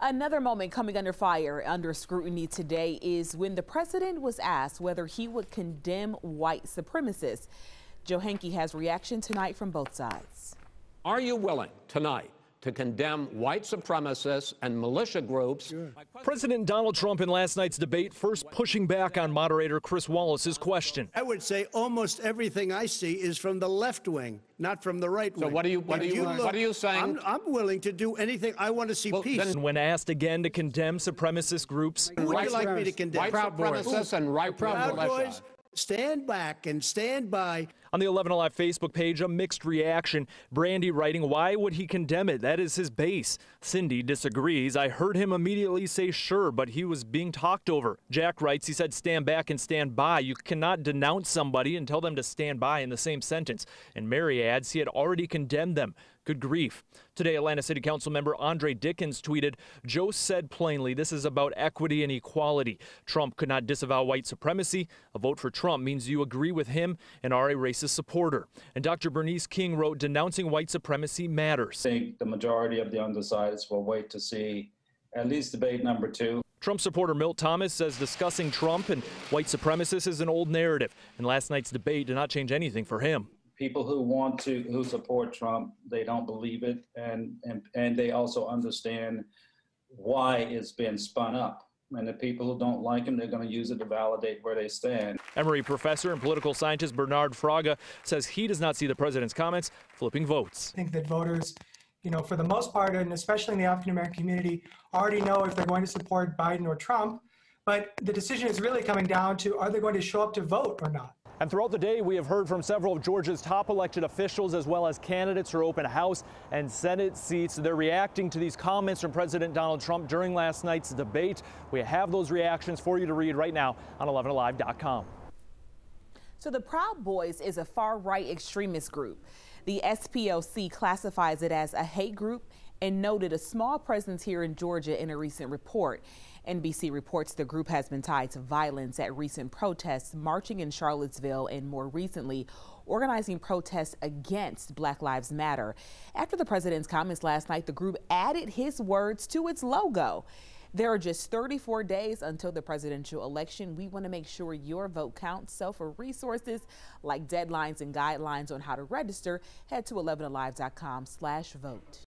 Another moment coming under fire, under scrutiny today, is when the president was asked whether he would condemn white supremacists. Joe Henke has reaction tonight from both sides. Are you willing tonight to condemn white supremacists and militia groups? Sure. President Donald Trump in last night's debate first pushing back on moderator Chris Wallace's question. I would say almost everything I see is from the left wing, not from the right wing. So what are you saying? I'm willing to do anything. I want to see peace. When asked again to condemn supremacist groups, who would you like me to condemn? White supremacists and right Proud Boys, stand back and stand by. On the 11 Alive Facebook page, a mixed reaction. Brandy writing, why would he condemn it? That is his base. Cindy disagrees. I heard him immediately say sure, but he was being talked over. Jack writes, he said stand back and stand by. You cannot denounce somebody and tell them to stand by in the same sentence. And Mary adds he had already condemned them. Good grief. Today, Atlanta City Council member Andre Dickens tweeted, Joe said plainly this is about equity and equality. Trump could not disavow white supremacy. A vote for Trump means you agree with him and are a racist supporter. And Dr. Bernice King wrote, denouncing white supremacy matters. I think the majority of the undecideds will wait to see at least debate number 2. Trump supporter Milt Thomas says discussing Trump and white supremacists is an old narrative, and last night's debate did not change anything for him. People who support Trump, they don't believe it, and they also understand why it's been spun up. And the people who don't like him, they're going to use it to validate where they stand. Emory professor and political scientist Bernard Fraga says he does not see the president's comments flipping votes. I think that voters, for the most part, and especially in the African-American community, already know if they're going to support Biden or Trump. But the decision is really coming down to, are they going to show up to vote or not? And throughout the day, we have heard from several of Georgia's top elected officials, as well as candidates for open House and Senate seats. They're reacting to these comments from President Donald Trump during last night's debate. We have those reactions for you to read right now on 11alive.com. So the Proud Boys is a far-right extremist group. The SPLC classifies it as a hate group and noted a small presence here in Georgia in a recent report. NBC reports the group has been tied to violence at recent protests, marching in Charlottesville, and more recently, organizing protests against Black Lives Matter. After the president's comments last night, the group added his words to its logo. There are just 34 days until the presidential election. We want to make sure your vote counts. So for resources like deadlines and guidelines on how to register, head to 11alive.com/vote.